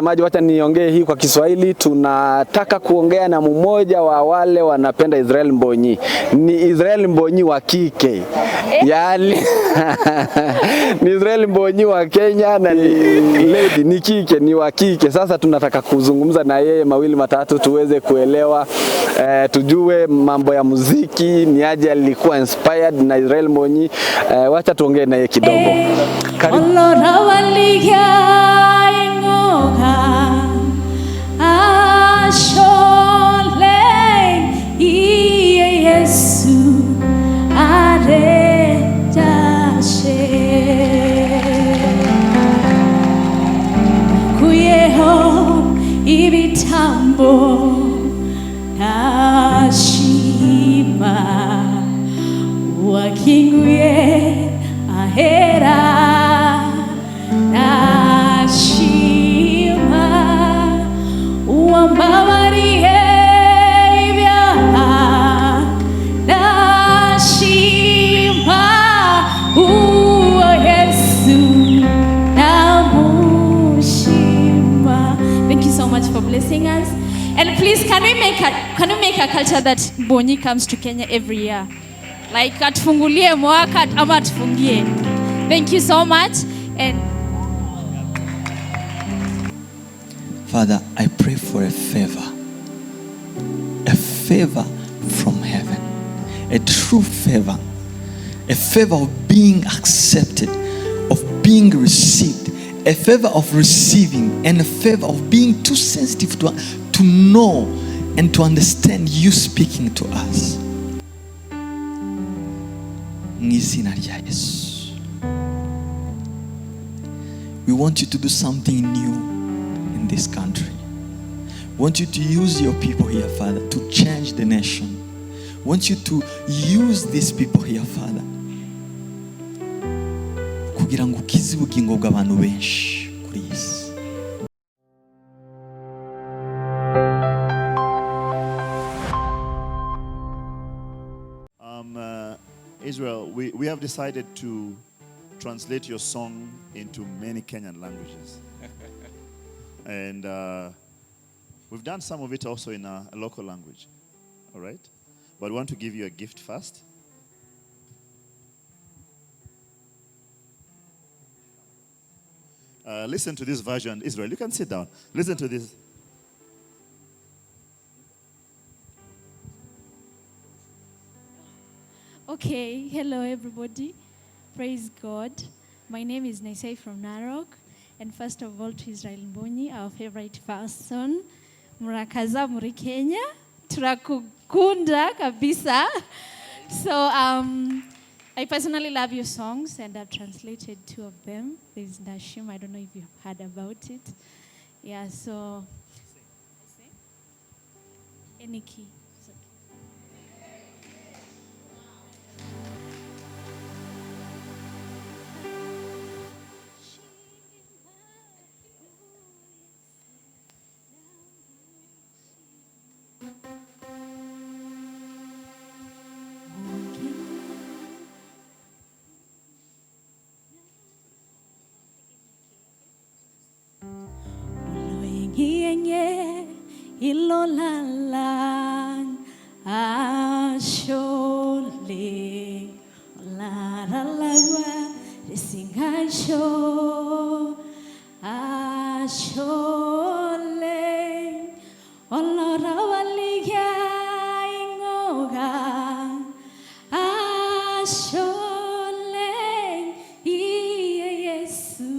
mtazamaji, wacha niongee hii kwa Kiswahili. Tunataka kuongea na mmoja wa wale wanapenda Israel Mbonyi. Ni Israel Mbonyi wa kike. Yaani ni Israel Mbonyi wa Kenya na ni lady, ni kike, ni wa kike. Sasa tunataka kuzungumza na yeye mawili matatu tuweze kuelewa, tujue mambo ya muziki, ni aje alikuwa inspired na Israel Mbonyi. Wacha tuongee na yeye kidogo. Karibu. Ibitambo nashima wakinguye ahera nashima uambabariye ibyaha nashima uwo Yesu namushima. Thank you so much for blessing us. And please, can we make a culture that Mbonyi comes to Kenya every year? Like atufungulie mwaka ama atufungie. Thank you so much. And Father, I pray for a favor from heaven, a true favor, a favor of being accepted, of being received, a favor of receiving, and a favor of being too sensitive to know and to understand you speaking to us. We want you to do something new in this country. We want you to use your people here, Father, to change the nation. We want you to use these people here, Father, kugira ngo ukize ubugingo bw'abantu benshi kuri iyi si. Israel, we have decided to translate your song into many Kenyan languages. And we've done some of it also in a local language. All right? But we want to give you a gift first. Listen to this version, Israel. You can sit down. Listen to this. okay, hello everybody. Praise God. My name is Naisei from Narok. And first of all, to Israel Mbonyi, our favorite person. Murakaza muri Kenya. Turakukunda kabisa. So, I personally love your songs, and I've translated 2 of them. There's Nashim, I don't know if you've heard about it. Yeah, so... Any key. Ilolalang ashole laralagwa risingasho ashole olorawaliga ingoga ashole Yesu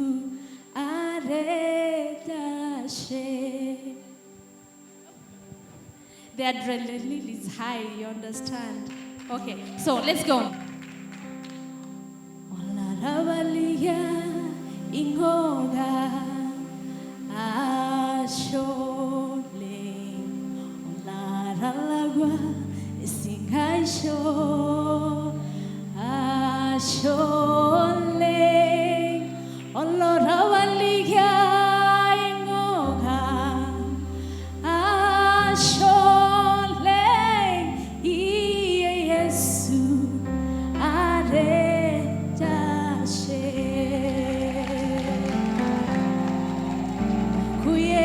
aredashe. The adrenaline is high, you understand? Okay, so let's go. Olaravalia ingoga ashole olaralagwa isingaisho ashole olorawaliga ingoga ashole. Kuye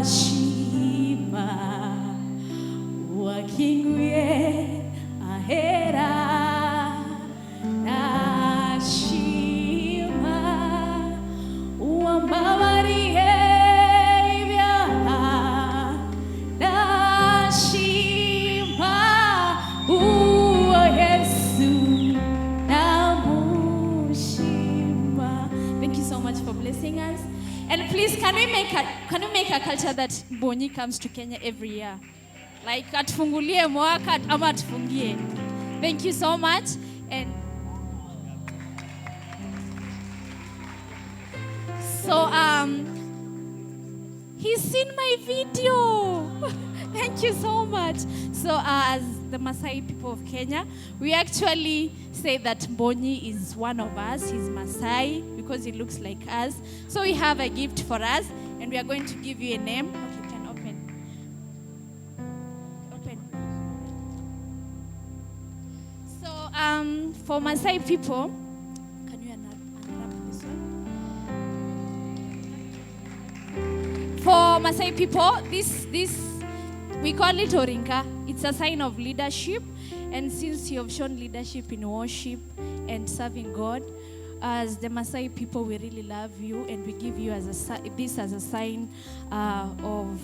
ashima wakinguye ahera ashima uambabariye ibyaha ashima uwo Yesu namushima. Thank you so much for blessing us. And please, can we make a culture that Mbonyi comes to Kenya every year? Like atufungulie mwaka ama atufungie. Thank you so much. And so he's seen my video. Thank you so much. So as the Maasai people of Kenya, we actually say that Mbonyi is one of us. He's Maasai because he looks like us. So we have a gift for us, and we are going to give you a name. Okay, you can open. So for Maasai people, can you unwrap this one? For Maasai people, this we call it Orinka. It's a sign of leadership. And since you have shown leadership in worship and serving God, as the Maasai people, we really love you, and we give you this as a sign of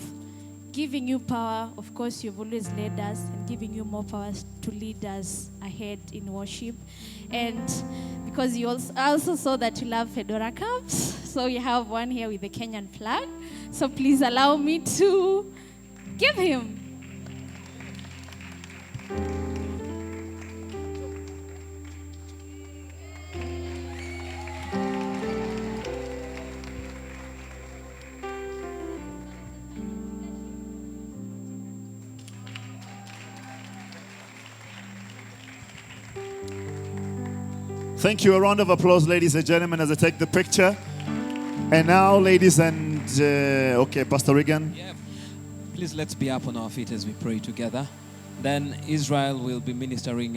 giving you power. Of course, you've always led us, and giving you more power to lead us ahead in worship. And because I also saw that you love fedora caps, so you have one here with the Kenyan flag. So please allow me to give him. Thank you. A round of applause, ladies and gentlemen, as I take the picture. And now, ladies and... okay, Pastor Regan. Yeah. Please let's be up on our feet as we pray together. Then Israel will be ministering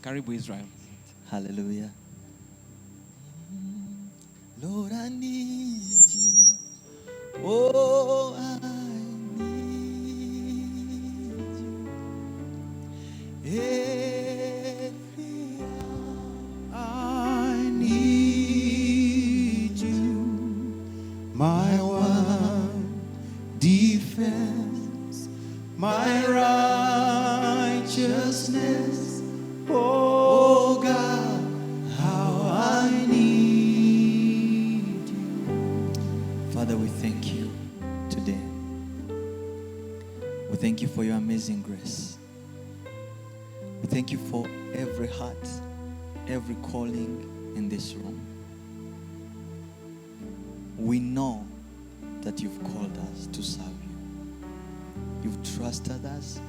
Karibu Israel. Hallelujah. Lord, I need you. Oh, I need you. Every hour I need you. My one defense, my righteousness. Oh God, how I need you. Father, we thank you today. We thank you for your amazing grace. We thank you for every heart, every calling in this room. We know that you've called us to serve you. You've trusted us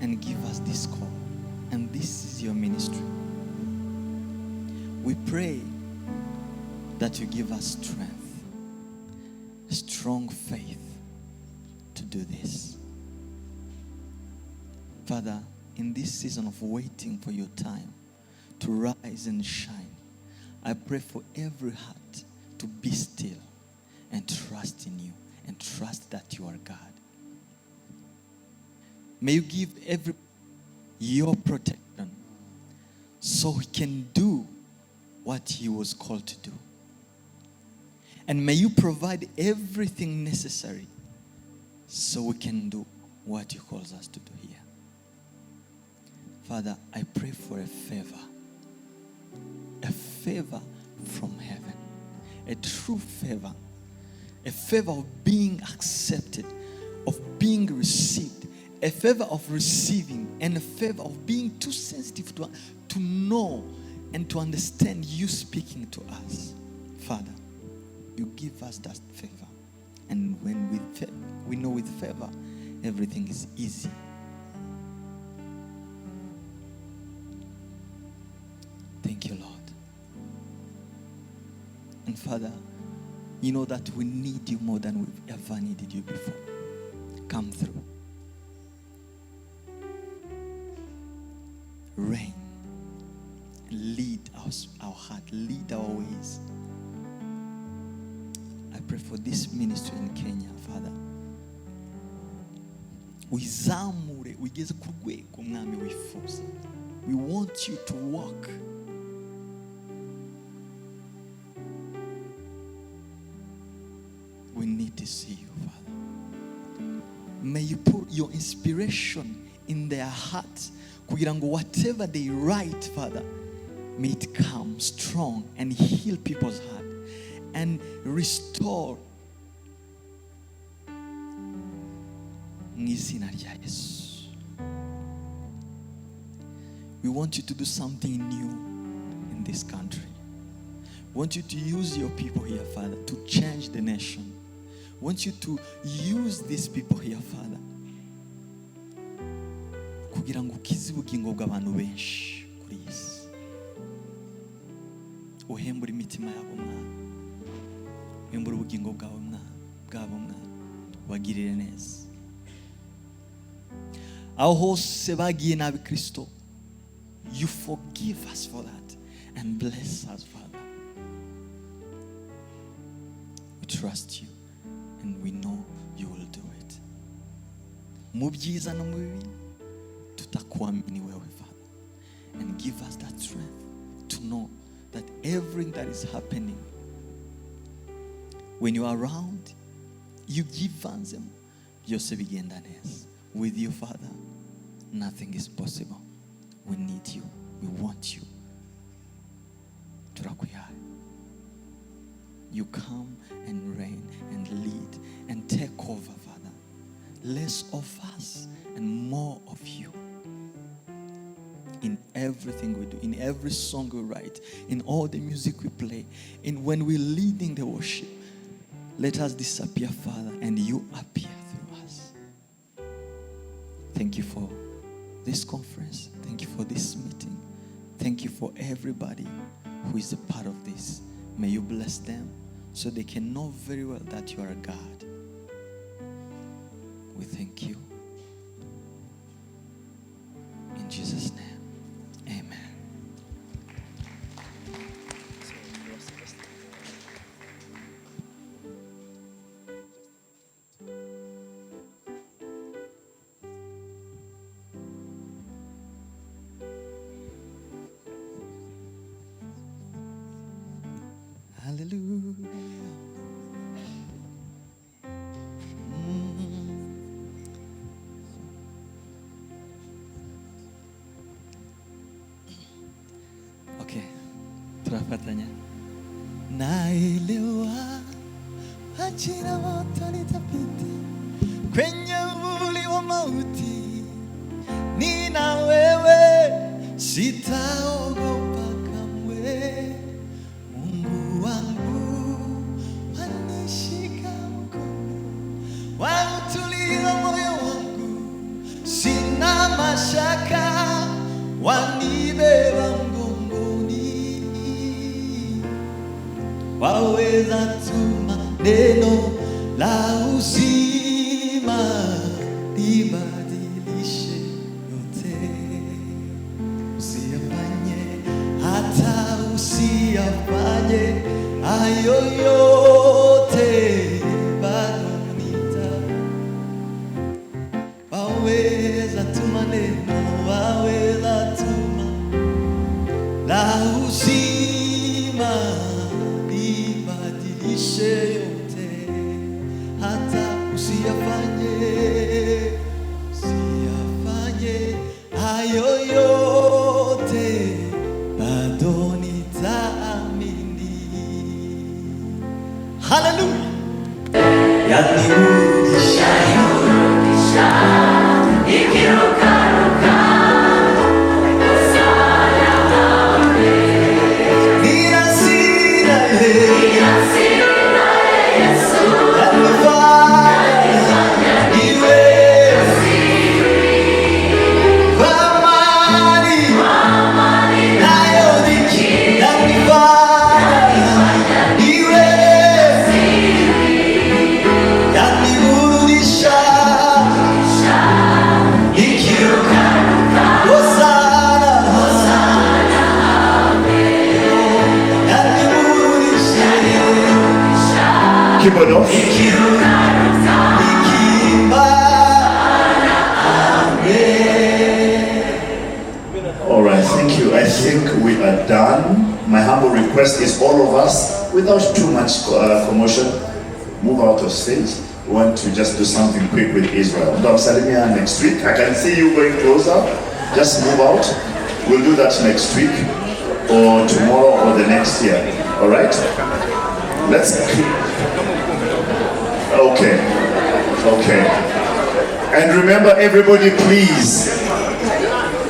and give us this call. And this is your ministry. We pray that you give us strength, strong faith to do this. Father, in this season of waiting for your time to rise and shine, I pray for every heart to be still and trust in you and trust that you are God. May you give every your protection so he can do what he was called to do. And may you provide everything necessary so we can do what he calls us to do here. Father, I pray for a favor from heaven, a true favor, a favor of being accepted, of being received, a favor of receiving, and a favor of being too sensitive to know and to understand you speaking to us. Father, you give us that favor And when we know with favor, everything is easy. Thank you, Lord. And Father, you know that we need you more than we've ever needed you before. Come through. Reign. Lead our heart. Lead our ways. I pray for this ministry in Kenya, Father. Wizamure, wigeze ku rwego mwami wifuza. We want you to walk. We need to see you, Father. May you put your inspiration in their hearts. Kugira ngo whatever they write, Father, may it come strong and heal people's heart and restore. We want you to do something new in this country. We want you to use your people here, Father, to change the nation. We want you to use these people here, Father, kugira ngo ukize ubugingo bw'abantu benshi kuri iyi si. Uhembura imitima yabo mwana. Uhembura ubugingo bwabo mwana. Wagirire neza. Aho hose bagiye nabi Kristo, you forgive us for that and bless us, Father. We trust you and we know you will do it. Mu byiza no mu bibi tutakuamini wewe, Father, and give us that strength to know that everything that is happening, when you are around, you give us them. Byose bigenda neza. With you, Father, nothing is possible. We need you. We want you. Turakuyaye. You come and reign and lead and take over, Father. Less of us and more of you. In everything we do, in every song we write, in all the music we play, in when we're leading the worship, let us disappear, Father, and you appear through us. Thank you for this conference. Thank you for this meeting. Thank you for everybody who is a part of this. May you bless them so they can know very well that you are a God. We thank you. In Jesus' name, amen. Hallelujah. Okay, turafatanya. Naelewa majira moto nitapita kwenye uvuli wa mauti, nina wewe sitaogopa kamwe. Mungu wangu wanishika mkono, wautuliza moyo wangu, sina mashaka, wanibeba mgongoni, waweza tuma neno la uzima libadilishe yote. Usiyafanye hata usiyafanye hayo yote, bado waweza tuma neno, waweza tuma la uzima libadilishe yote, hata usiyafanye hayo yote, bado nitaamini. Hallelujah. Yanirudisha ikirukaruka keyboard off. All right, thank you. I think we are done. My humble request is all of us, without too much commotion, move out of stage. We want to just do something quick with Israel. Salimia next week. I can see you going closer. Just move out. We'll do that next week, or tomorrow, or the next year. All right? Let's. Okay. Okay. And remember, everybody, please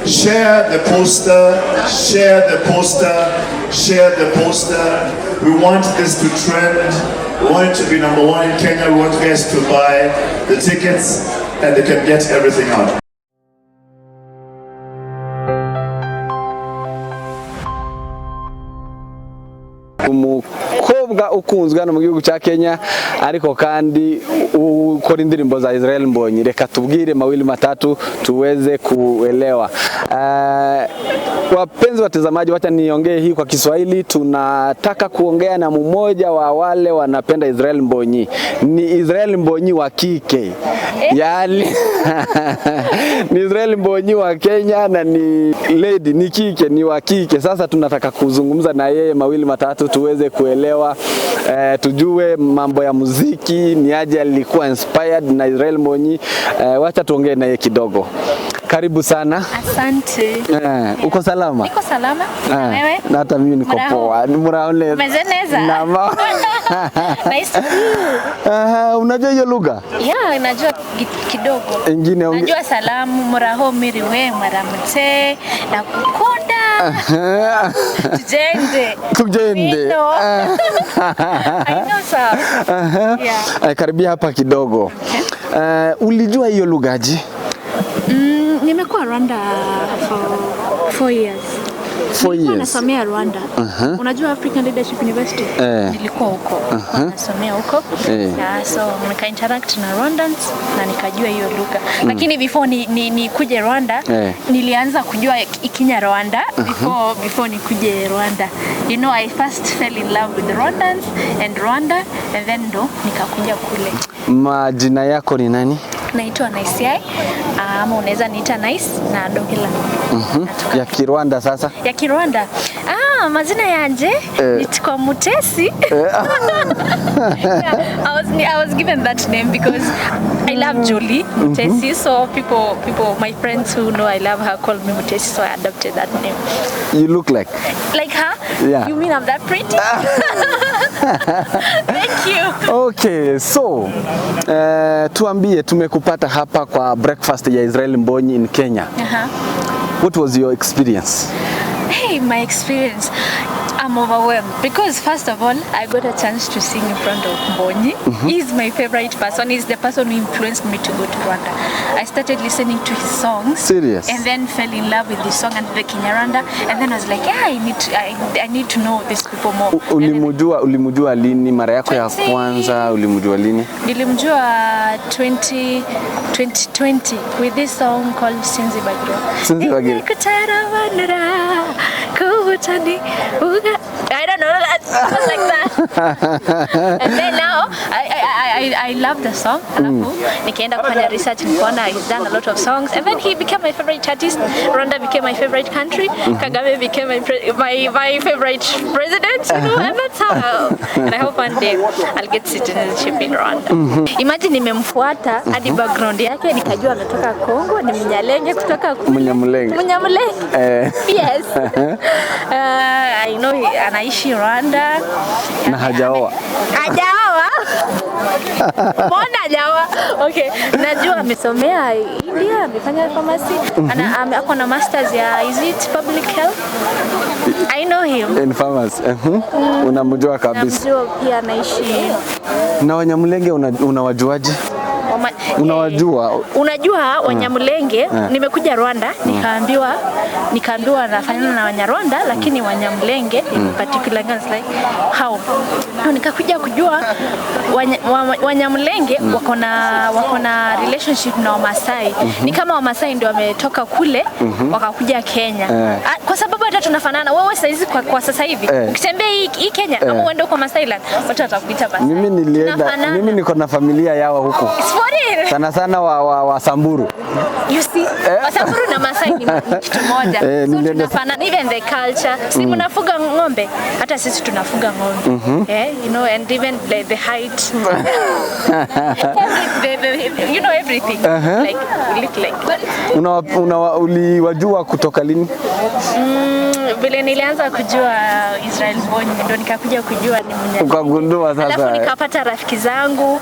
share the poster. Share the poster. Share the poster. We want this to trend. We want it to be number one in Kenya. We want you guys to buy the tickets and they can get everything out. Umukobwa ukunzwe hano mu gihugu cya Kenya ariko kandi ukora indirimbo za Israel Mbonyi, reka tubwire mawili matatu tuweze kuelewa. Wapenzi watazamaji, wacha niongee hii kwa Kiswahili. Tunataka kuongea na mmoja wa wale wanapenda Israel Mbonyi. Ni Israel Mbonyi wa kike. Yaani ni Israel Mbonyi wa Kenya na ni lady, ni kike, ni wa kike. Sasa tunataka kuzungumza na yeye mawili matatu tuweze kuelewa, tujue mambo ya muziki, ni aje alikuwa inspired na Israel Mbonyi. Wacha tuongee na yeye kidogo. Karibu sana. Asante. Uko salama? Niko salama. Na wewe? Na hata mimi niko poa. Muraone. Umezeneza? Nama. Nice to meet you. Unajua hiyo lugha? Yeah, najua kidogo. Ingine najua salamu, muraho miriwe, maramute, na kukunda. Tujende. Tujende. I know sir. Yeah. Karibia hapa kidogo. Okay. Ulijua hiyo lughaji? Nimekuwa Rwanda for 4 years. 4 years. Nasomea Rwanda. Unajua African Leadership University? Nilikuwa huko. Nasomea huko. Na so nika interact na Rwandans na nikajua hiyo lugha. Lakini before ni kuje Rwanda, nilianza kujua Kinyarwanda before nikuje Rwanda. You know, I first fell in love with Rwandans and Rwanda, and then ndo nikakuja kule. Majina yako ni nani? Naitwa Nice, ama unaweza niita Nice na Dohila. Ya Kirwanda sasa? Ya Kirwanda. Mazina yanje nitwa Mutesi. I was given that name because I love Julie Mutesi, so people, my friends who know I love her call me Mutesi, so I adopted that name. You look like her? Yeah. You mean I'm that pretty? Thank you. Okay, so tuambie, tumekupata hapa kwa breakfast ya Israel Mbonyi in Kenya. What was your experience? Hey, my experience, I'm overwhelmed because first of all, I got a chance to sing in front of Mbonyi. He's my favorite person. He's the person who influenced me to go to Rwanda. I started listening to his songs. Serious? And then fell in love with this song and the Kinyarwanda. And then I was like, yeah, I need to know these people more. Ulimjua lini? Mara yako ya kwanza ulimjua lini? Nilimjua 2020 with this song called Sinzi Bagiro. Sinzi Bagiro. I don't know, was like that. And then now I love the song. Nikaenda kufanya research, nikaona he's done a lot of songs, and then he became my favorite artist. Rwanda became my favorite country. Kagame became my favorite president. You know, and that's how. And I hope one day I'll get citizenship in Rwanda. Imagine nimemfuata hadi background yake, nikajua anatoka Kongo, ni Mnyalenge kutoka Mnyamulenge. Yes. I know anaishi Rwanda. Na hajaoa. Mbona hajaoa? Okay. Najua amesomea India, amefanya pharmacy. Ako na masters ya is it public health? I know him. In pharmacy. Unamjua kabisa. Namjua pia anaishi. Na Wanyamulenge unawajuaje? Unawajua? Unajua Wanyamulenge, nimekuja Rwanda, nikaambiwa nafanana na Wanyarwanda, lakini Wanyamulenge in particular is like how Nikakuja kujua Wanyamulenge wako na relationship na Wamasai. Ni kama Wamasai ndio wametoka kule wakakuja Kenya. Kwa sababu hata tunafanana. Wewe saizi kwa sasa hivi ukitembea hii Kenya ama uende huko Masailand, watu watakuita basi. Mimi niko na familia yao huko. Sana sana wa Samburu. You see, Wasamburu na Masai ni kitu moja. So tunafanana, even the culture. Si mnafuga ng'ombe, hata sisi tunafuga ng'ombe. You know, and even the height. You know everything. Like we look like. Uliwajua kutoka lini? Vile nilianza kujua Israel Mbonyi ndio nikakuja kujua ni mwenye. Ukagundua sasa. Alafu nikapata rafiki zangu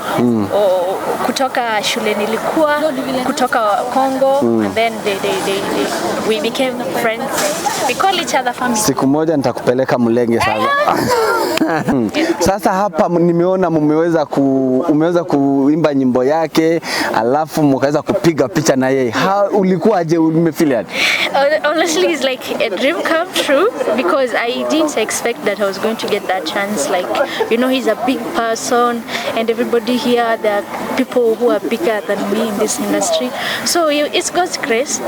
kutoka shule nilikuwa kutoka Congo and then we became friends. We call each other family. Siku moja nitakupeleka Mulenge sasa. Sasa hapa nimeona umeweza kuimba nyimbo yake alafu mkaweza kupiga picha na yeye. Ulikuwaje, umefeel? Honestly, it's like a dream come true because I didn't expect that I was going to get that chance. Like, you know, he's a big person and everybody here, there are people who are bigger than me in this industry. So it's God's grace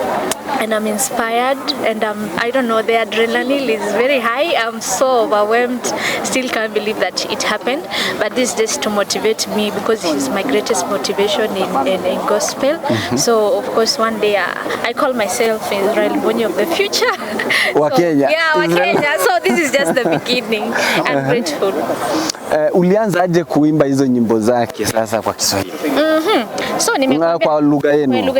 and I'm inspired and I don't know, the adrenaline is very high. I'm so overwhelmed. Still can't believe that it happened. But this is just to motivate me because he's my greatest motivation in gospel. So of course one day I call myself Israel Mbonyi of the future. Wakenya. Yeah, Wakenya. So this is just the beginning. I'm grateful. Ulianza aje kuimba hizo nyimbo zake sasa kwa Kiswahili? So nimekuwa kwa lugha yenu.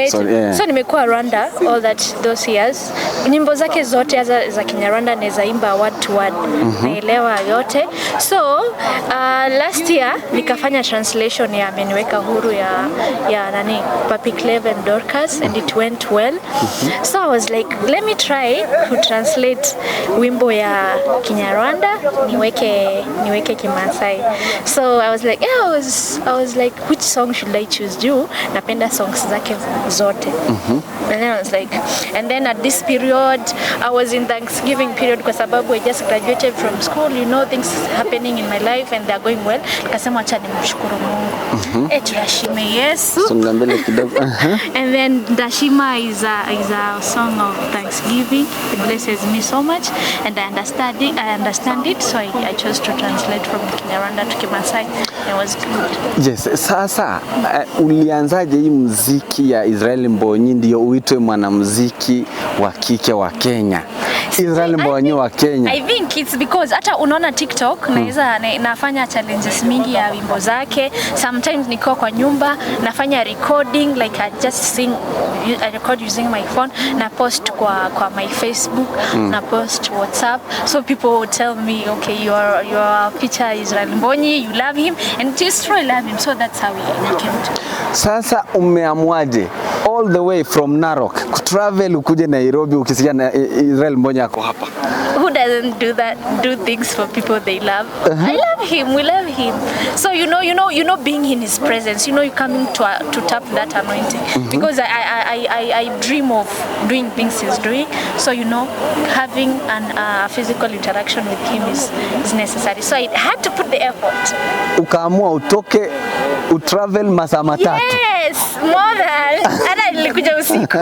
So nimekuwa Rwanda all those years. Nyimbo zake zote za Kinyarwanda naweza imba word to word. Naelewa yote. So last year nikafanya translation ya Ameniweka Huru ya nani Papi Cleve and Dorcas and it went well. So I was like, let me try to translate wimbo ya Kinyarwanda niweke Kimasai. So I was like, I was like, which song should I choose? Napenda songs zake zote. And then I was like, and then at this period I was in Thanksgiving period kwa sababu I just graduated from school, you know, things happening in my life and they're going well. Nikasema acha nimshukuru Mungu. Turashime Yesu. And then Ndashima is a song of thanksgiving. It blesses me so much and I understand it, so I chose to translate from Kinyarwanda to Kimasai. It was good. Yes, sasa ulianzaje hii muziki ya Israel Mbonyi ndio uitwe mwanamuziki wa kike wa Kenya? Israel Mbonyi wa Kenya. I think it's because hata unaona TikTok nafanya challenges mingi ya wimbo zake. Sometimes niko kwa nyumba nafanya recording, like I just sing, I record using my phone na post kwa my Facebook na post WhatsApp, so people will tell me, okay, your feature Israel Mbonyi, you love him and it is true, I love him. So that's how we came to. Sasa umeamuaje all the way from Narok kutravel ukuje Nairobi ukisikia Israel Mbonyi ako hapa? Who doesn't do things for people they love? I love him, we love him. So you know being in his presence, you coming to tap that anointing. Because I dream of doing things he's doing. So having a physical interaction with him is necessary. So I had to put the effort. Ukaamua utoke utravel masaa matatu. Yes, more than. Hata nilikuja usiku.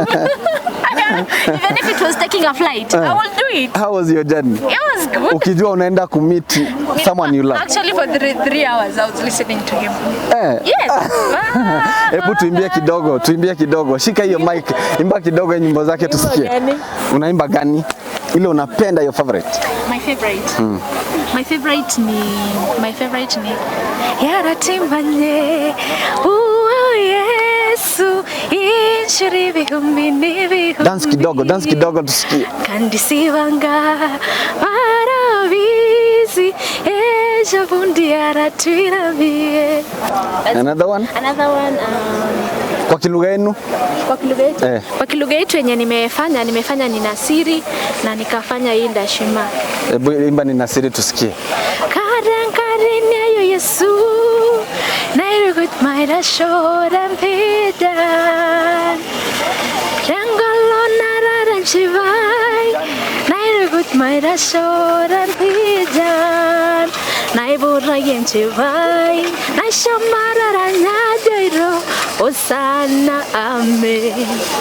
Even if it was taking a flight, I will do it. How was your journey? It was good. Ukijua unaenda kumit someone you love. Actually for 3 hours I was listening to him. Yes. Hebu tuimbie kidogo. Shika hiyo mic, imba kidogo nyimbo zake tusikie. Unaimba gani? Ile unapenda your favorite? My favorite ni Yaratimbanye Yesu inshiri bihumbi n'ibihumbi. Dance kidogo tusikie. Kandi sibanga barabizi ejo bundi yaratwiramiye. Another one? Kwa kilugha yenu? Kwa kilugha yetu yenye nimefanya ni Nasiri na nikafanya hii Ndashima. Hebu imba ni Nasiri tusikie. Karin Yesu Nairugut Maida Shodan Pidan Rangalo Nararan Shivai Nairugut Maida Shodan Pidan naibura yenchibai nashamarara nyajairo osana amen.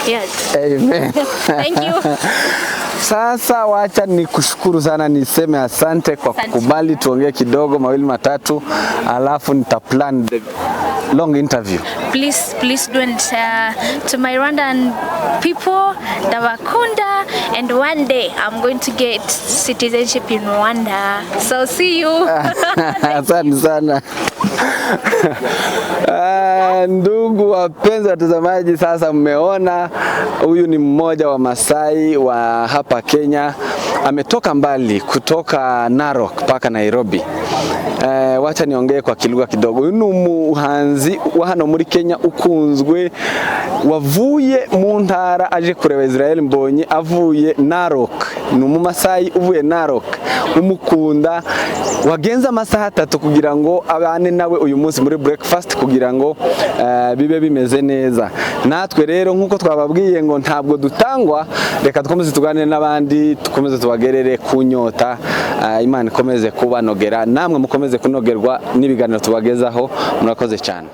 Yes. Amen. Thank you. Sasa wacha nikushukuru sana, niseme asante kwa kukubali tuongee kidogo mawili matatu, alafu nitaplan the long interview. Please do it to my Rwandan people, Dawakunda, and one day I'm going to get citizenship in Rwanda. So see you. Asante sana. Ndugu wapenzi watazamaji, sasa mmeona huyu ni mmoja wa Masai wa hapa Kenya. Ametoka mbali kutoka Narok mpaka Nairobi. Wacha niongee kwa kilugha kidogo. Uyu ni umuhanzi wa hano muri Kenya ukunzwe, wavuye mu ntara aje kureba Israel Mbonyi avuye Narok. Ni umumasai uvuye Narok, umukunda, wagenza amasaha 3 kugira ngo abane nawe uyu munsi muri breakfast kugira ngo bibe bimeze neza. Natwe rero nkuko twababwiye ngo ntabwo dutangwa, reka dukomeze tuganire n'abandi, tukomeze tubagerere kunyota. Imana ikomeze kubanogera, namwe mukomeze kunogerwa n'ibiganiro tubagezaho. Murakoze cyane.